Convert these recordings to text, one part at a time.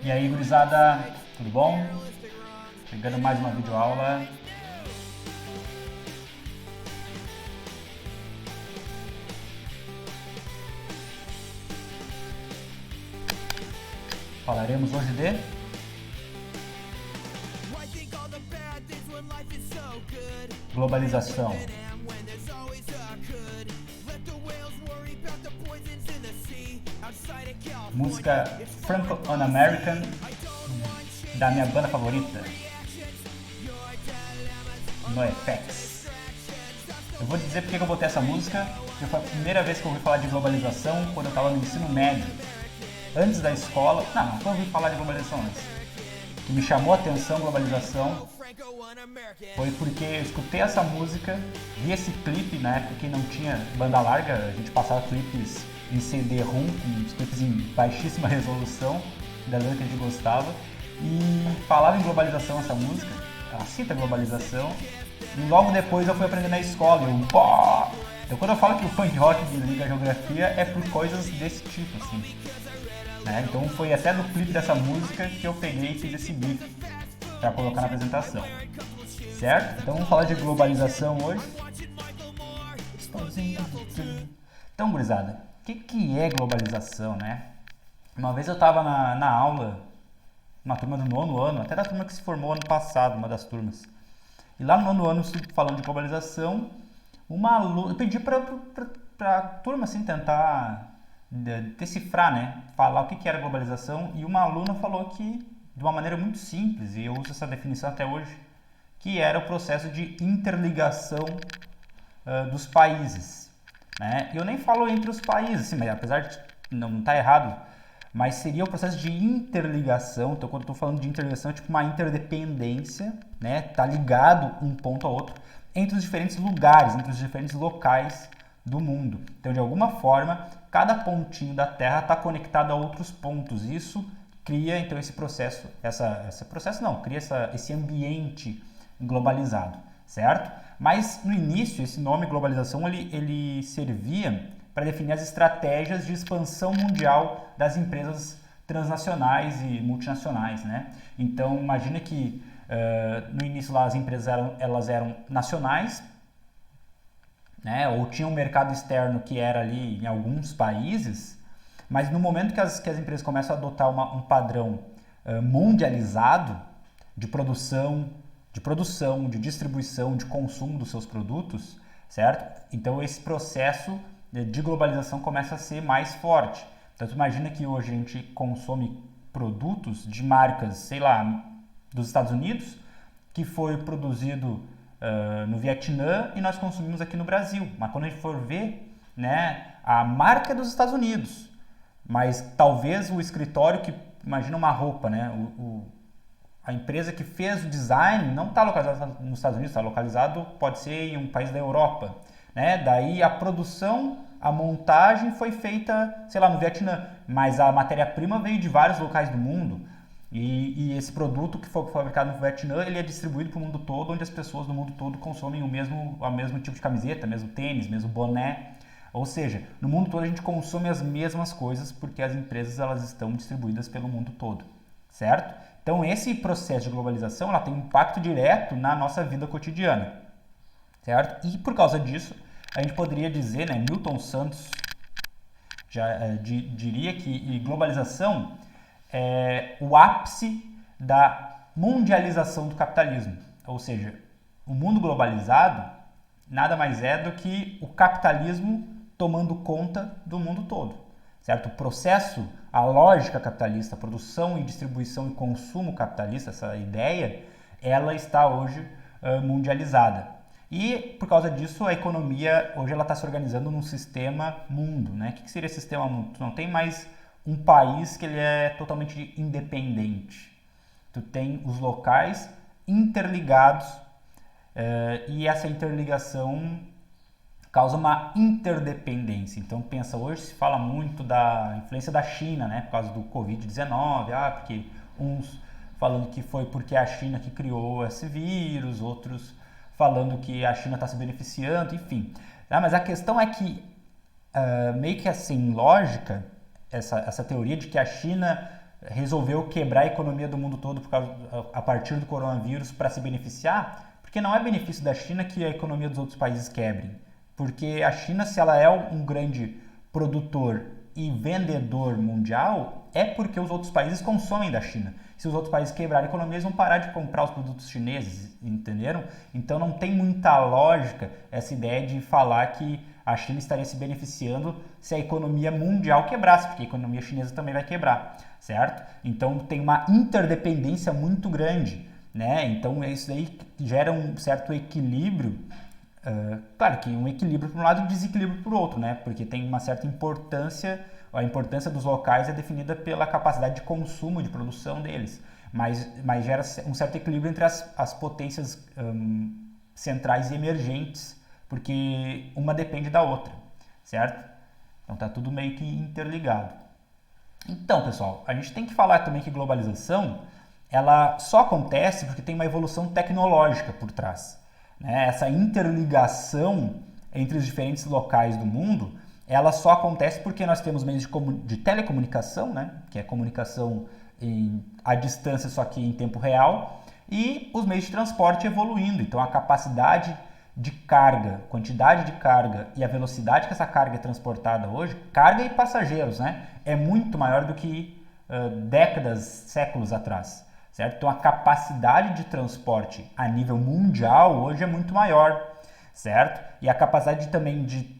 E aí, gurizada, tudo bom? Chegando mais uma videoaula. Falaremos hoje de globalização. Música Franco-American da minha banda favorita, NoFX. Eu vou dizer porque eu botei essa música, porque foi a primeira vez que eu ouvi falar de globalização quando eu estava no ensino médio. Antes da escola, não eu ouvi falar de globalização antes. O que me chamou a atenção globalização foi porque eu escutei essa música, vi esse clipe, na época que não tinha banda larga, a gente passava clipes em CD-ROM, uns clipes em baixíssima resolução, da banda que a gente gostava, e falava em globalização essa música, ela cita globalização, e logo depois eu fui aprender na escola, e eu, pô! Então quando eu falo que o punk rock liga a geografia é por coisas desse tipo, assim. Né? Então foi até do clipe dessa música que eu peguei e fiz esse beat para colocar na apresentação. Certo? Então vamos falar de globalização hoje. Então, gurizada, o que é globalização, né? Uma vez eu estava na aula, uma turma do 9º ano, até da turma que se formou ano passado, uma das turmas. E lá no 9º ano, falando de globalização, eu pedi para a turma assim, tentar decifrar, né? Falar o que era globalização, e uma aluna falou que, de uma maneira muito simples, e eu uso essa definição até hoje, que era o processo de interligação dos países. Né? Eu nem falo entre os países, assim, mas apesar de não estar errado, mas seria o processo de interligação. Então, quando eu estou falando de interligação, é tipo uma interdependência, né? Tá ligado um ponto ao outro entre os diferentes lugares, entre os diferentes locais do mundo. Então, de alguma forma, cada pontinho da Terra está conectado a outros pontos. Isso cria, então, esse processo, cria esse ambiente globalizado, certo? Mas, no início, esse nome globalização, ele servia para definir as estratégias de expansão mundial das empresas transnacionais e multinacionais, né? Então, imagina que no início lá as empresas elas eram nacionais, né? Ou tinham um mercado externo que era ali em alguns países, mas no momento que as empresas começam a adotar um padrão mundializado de produção, de distribuição, de consumo dos seus produtos, certo? Então esse processo de globalização começa a ser mais forte. Então tu imagina que hoje a gente consome produtos de marcas, sei lá, dos Estados Unidos, que foi produzido no Vietnã e nós consumimos aqui no Brasil. Mas quando a gente for ver, né, a marca é dos Estados Unidos, mas talvez o escritório que, imagina uma roupa, né, a empresa que fez o design não está localizada nos Estados Unidos, está localizado, pode ser em um país da Europa. Né? Daí a produção, a montagem foi feita, sei lá, no Vietnã, mas a matéria-prima veio de vários locais do mundo. E esse produto que foi fabricado no Vietnã, ele é distribuído para o mundo todo, onde as pessoas do mundo todo consomem o mesmo tipo de camiseta, mesmo tênis, mesmo boné. Ou seja, no mundo todo a gente consome as mesmas coisas porque as empresas elas estão distribuídas pelo mundo todo, certo? Então esse processo de globalização ela tem um impacto direto na nossa vida cotidiana, certo? E por causa disso, a gente poderia dizer, né, Milton Santos diria que globalização é o ápice da mundialização do capitalismo. Ou seja, o mundo globalizado nada mais é do que o capitalismo tomando conta do mundo todo. Certo? O processo, a lógica capitalista, a produção e distribuição e consumo capitalista, essa ideia, ela está hoje mundializada. E por causa disso a economia hoje ela está se organizando num sistema mundo. Né? O que seria esse sistema mundo? Tu não tem mais um país que ele é totalmente independente. Tu tem os locais interligados e essa interligação causa uma interdependência. Então pensa, hoje se fala muito da influência da China, né, por causa do Covid-19, porque uns falando que foi porque a China que criou esse vírus, outros falando que a China está se beneficiando, enfim. Mas a questão é que, meio que assim, lógica, essa teoria de que a China resolveu quebrar a economia do mundo todo a partir do coronavírus para se beneficiar, porque não é benefício da China que a economia dos outros países quebre. Porque a China, se ela é um grande produtor e vendedor mundial, é porque os outros países consomem da China. Se os outros países quebrarem a economia, eles vão parar de comprar os produtos chineses, entenderam? Então não tem muita lógica essa ideia de falar que a China estaria se beneficiando se a economia mundial quebrasse, porque a economia chinesa também vai quebrar, certo? Então tem uma interdependência muito grande, né? Então isso aí gera um certo equilíbrio. Claro que um equilíbrio por um lado e desequilíbrio por outro, né? Porque tem uma certa importância, a importância dos locais é definida pela capacidade de consumo, de produção deles, mas gera um certo equilíbrio entre as potências centrais e emergentes, porque uma depende da outra, certo? Então tá tudo meio que interligado. Então, pessoal, a gente tem que falar também que globalização, ela só acontece porque tem uma evolução tecnológica por trás. Né? Essa interligação entre os diferentes locais do mundo, ela só acontece porque nós temos meios de telecomunicação, né? Que é comunicação à distância, só que em tempo real, e os meios de transporte evoluindo. Então a capacidade de carga, quantidade de carga e a velocidade que essa carga é transportada hoje, carga e passageiros, né? É muito maior do que décadas, séculos atrás. Certo? Então a capacidade de transporte a nível mundial hoje é muito maior, certo? E a capacidade também de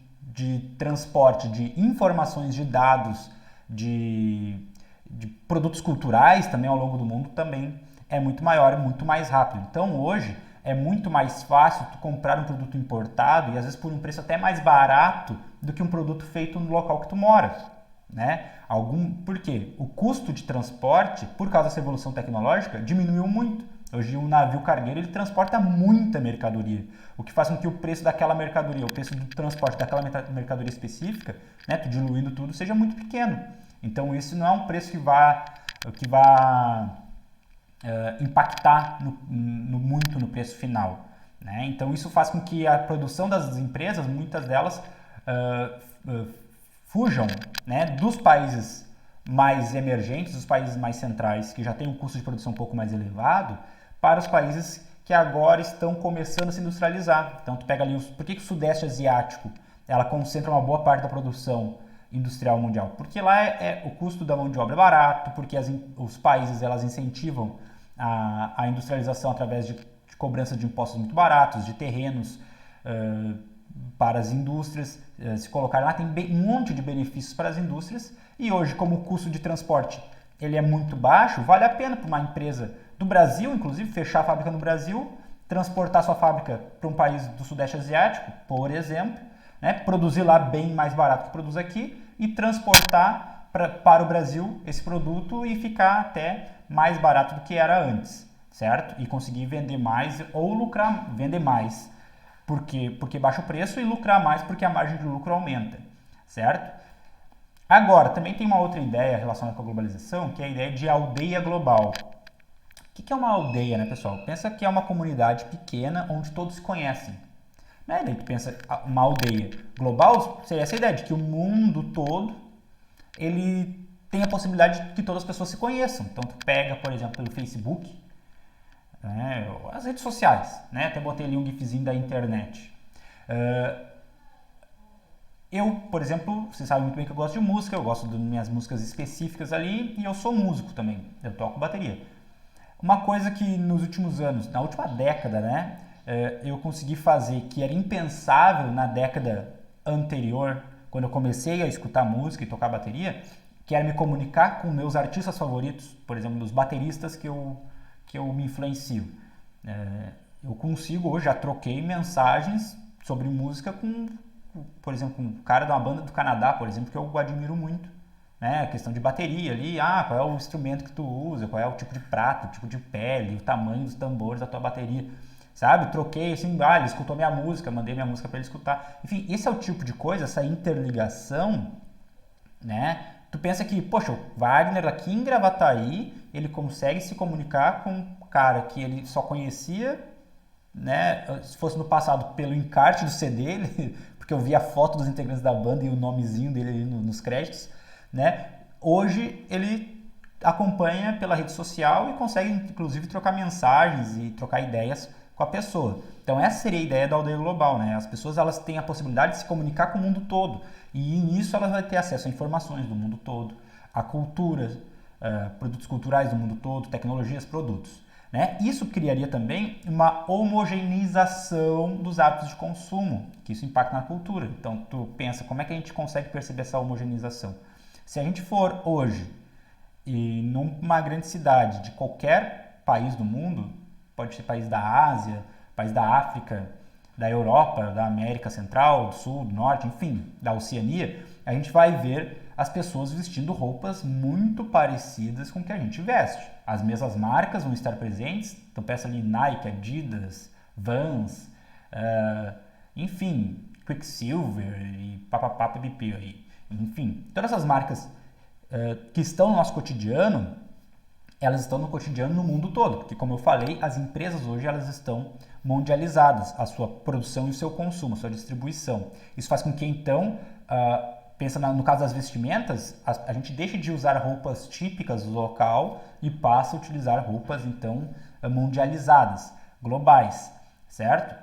transporte de informações, de dados, de produtos culturais também ao longo do mundo também é muito maior, é muito mais rápido. Então hoje é muito mais fácil tu comprar um produto importado e às vezes por um preço até mais barato do que um produto feito no local que tu mora. Né? Por quê? O custo de transporte, por causa dessa evolução tecnológica, diminuiu muito. Hoje um navio cargueiro ele transporta muita mercadoria, o que faz com que o preço daquela mercadoria, o preço do transporte daquela mercadoria específica, né, diluindo tudo, seja muito pequeno. Então isso não é um preço que vá impactar muito no preço final. Né? Então isso faz com que a produção das empresas, muitas delas, fujam, né, dos países mais emergentes, dos países mais centrais, que já têm um custo de produção um pouco mais elevado, para os países que agora estão começando a se industrializar. Então, tu pega ali, por que o Sudeste Asiático ela concentra uma boa parte da produção industrial mundial? Porque lá o custo da mão de obra é barato, porque os países elas incentivam a industrialização através de cobrança de impostos muito baratos, de terrenos, para as indústrias se colocar lá, tem um monte de benefícios para as indústrias e hoje, como o custo de transporte ele é muito baixo, vale a pena para uma empresa do Brasil, inclusive, fechar a fábrica no Brasil, transportar sua fábrica para um país do Sudeste Asiático, por exemplo, né, produzir lá bem mais barato que produz aqui e transportar para o Brasil esse produto e ficar até mais barato do que era antes, certo? E conseguir vender mais ou vender mais. Porque baixa o preço e lucrar mais porque a margem de lucro aumenta, certo? Agora, também tem uma outra ideia relacionada com a globalização, que é a ideia de aldeia global. O que é uma aldeia, né, pessoal? Pensa que é uma comunidade pequena onde todos se conhecem. Né? Daí tu pensa, uma aldeia global seria essa ideia de que o mundo todo ele tem a possibilidade de que todas as pessoas se conheçam. Então tu pega, por exemplo, pelo Facebook, as redes sociais, né? Até botei ali um gifzinho da internet. Eu, por exemplo, vocês sabem muito bem que eu gosto de música, eu gosto das minhas músicas específicas ali e eu sou músico também, eu toco bateria. Uma coisa que nos últimos anos, na última década, né, eu consegui fazer que era impensável na década anterior, quando eu comecei a escutar música e tocar bateria, que era me comunicar com meus artistas favoritos, por exemplo, os bateristas que eu me influencio. Eu consigo, hoje já troquei mensagens sobre música por exemplo, com um cara de uma banda do Canadá, por exemplo, que eu admiro muito. Né? A questão de bateria ali, qual é o instrumento que tu usa, qual é o tipo de prato, o tipo de pele, o tamanho dos tambores da tua bateria. Sabe? Troquei assim, ele escutou minha música, mandei minha música para ele escutar. Enfim, esse é o tipo de coisa, essa interligação, né? Tu pensa que, poxa, o Wagner aqui em Gravataí, ele consegue se comunicar com um cara que ele só conhecia, né, se fosse no passado, pelo encarte do CD, porque eu vi a foto dos integrantes da banda e o nomezinho dele ali nos créditos, né? hoje ele acompanha pela rede social e consegue, inclusive, trocar mensagens e trocar ideias com a pessoa. Então, essa seria a ideia da aldeia global, né? As pessoas elas têm a possibilidade de se comunicar com o mundo todo e nisso elas vão ter acesso a informações do mundo todo, a cultura, produtos culturais do mundo todo, tecnologias, produtos. Né? Isso criaria também uma homogeneização dos hábitos de consumo, que isso impacta na cultura. Então, tu pensa, como é que a gente consegue perceber essa homogeneização? Se a gente for hoje e numa grande cidade de qualquer país do mundo, pode ser país da Ásia, país da África, da Europa, da América Central, do Sul, do Norte, enfim, da Oceania, a gente vai ver as pessoas vestindo roupas muito parecidas com o que a gente veste. As mesmas marcas vão estar presentes, então peça ali Nike, Adidas, Vans, enfim, Quicksilver e papapá, pipipi aí. Enfim, todas essas marcas que estão no nosso cotidiano, elas estão no cotidiano no mundo todo, porque como eu falei, as empresas hoje elas estão mundializadas, a sua produção e o seu consumo, a sua distribuição. Isso faz com que então, pensa no caso das vestimentas, a gente deixa de usar roupas típicas do local e passa a utilizar roupas então mundializadas, globais, certo?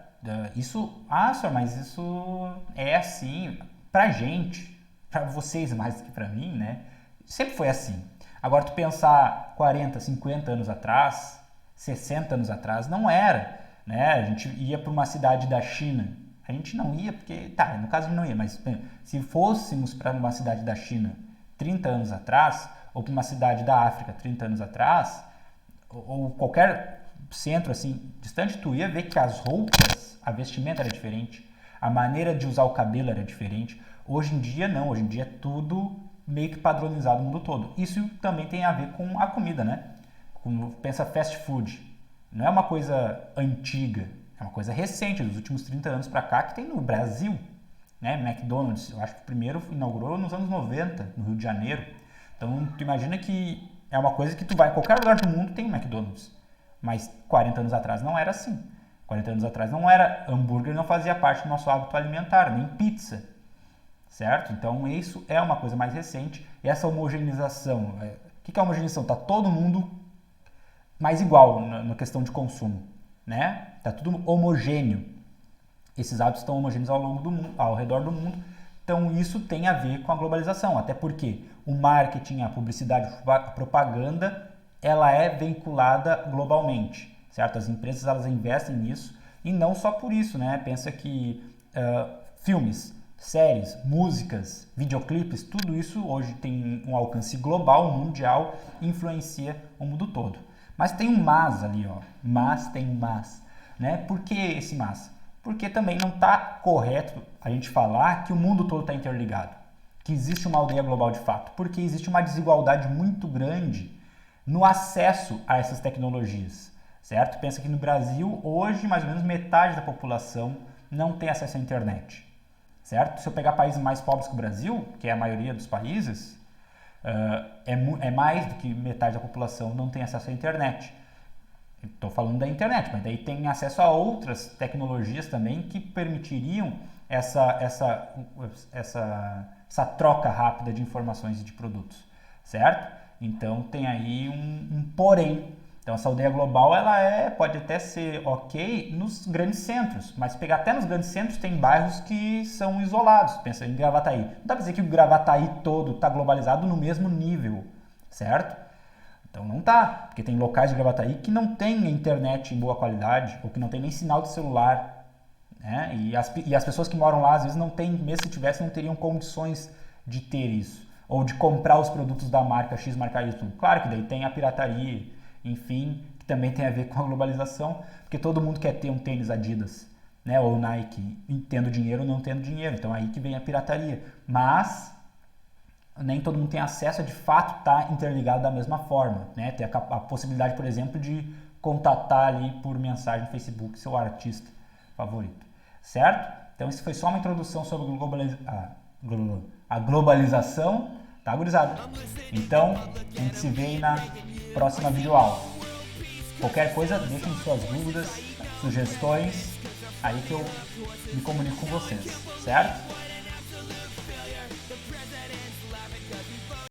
Senhor, mas isso é assim pra gente, pra vocês mais do que pra mim, né? Sempre foi assim. Agora, tu pensar 40, 50 anos atrás, 60 anos atrás, não era, né? A gente ia para uma cidade da China. A gente não ia porque, no caso não ia, mas se fôssemos para uma cidade da China 30 anos atrás, ou para uma cidade da África 30 anos atrás, ou qualquer centro assim distante, tu ia ver que as roupas, a vestimenta era diferente, a maneira de usar o cabelo era diferente. Hoje em dia não, hoje em dia é tudo meio que padronizado no mundo todo. Isso também tem a ver com a comida, né? Pensa fast food. Não é uma coisa antiga, é uma coisa recente, dos últimos 30 anos para cá, que tem no Brasil. Né? McDonald's, eu acho que o primeiro inaugurou nos anos 90, no Rio de Janeiro. Então, tu imagina que é uma coisa que tu vai em qualquer lugar do mundo tem um McDonald's. Mas 40 anos atrás não era assim. 40 anos atrás não era hambúrguer, não fazia parte do nosso hábito alimentar, nem pizza. Certo? Então, isso é uma coisa mais recente. E essa homogeneização, o que é a homogeneização? Está todo mundo mais igual na questão de consumo, né? Está tudo homogêneo. Esses hábitos estão homogêneos ao longo do mundo, ao redor do mundo. Então, isso tem a ver com a globalização. Até porque o marketing, a publicidade, a propaganda, ela é vinculada globalmente, certo? As empresas, elas investem nisso. E não só por isso, né? Pensa que filmes, séries, músicas, videoclipes, tudo isso hoje tem um alcance global, mundial, e influencia o mundo todo. Mas tem um mas ali, ó. Tem um mas. Né? Por que esse mas? Porque também não está correto a gente falar que o mundo todo está interligado. Que existe uma aldeia global de fato. Porque existe uma desigualdade muito grande no acesso a essas tecnologias. Certo? Pensa que no Brasil, hoje, mais ou menos metade da população não tem acesso à internet. Certo? Se eu pegar países mais pobres que o Brasil, que é a maioria dos países, é mais do que metade da população não tem acesso à internet. Estou falando da internet, mas daí tem acesso a outras tecnologias também que permitiriam essa troca rápida de informações e de produtos, certo? Então tem aí um porém. Então essa aldeia global ela pode até ser ok nos grandes centros, mas pegar até nos grandes centros tem bairros que são isolados. Pensa em Gravataí. Não dá para dizer que o Gravataí todo está globalizado no mesmo nível, certo? Então não tá, porque tem locais de Gravataí que não tem internet em boa qualidade, ou que não tem nem sinal de celular, né? E as pessoas que moram lá, às vezes não tem, mesmo se tivessem, não teriam condições de ter isso, ou de comprar os produtos da marca X, marca Y. Claro que daí tem a pirataria, enfim, que também tem a ver com a globalização, porque todo mundo quer ter um tênis Adidas, né? Ou Nike, tendo dinheiro ou não tendo dinheiro, então aí que vem a pirataria. Mas nem todo mundo tem acesso a de fato estar interligado da mesma forma, né? Ter a possibilidade, por exemplo, de contatar ali por mensagem no Facebook seu artista favorito, certo? Então isso foi só uma introdução sobre a globalização, tá, gurizada? Então a gente se vê aí na próxima videoaula. Qualquer coisa, deixem suas dúvidas, sugestões, aí que eu me comunico com vocês, certo?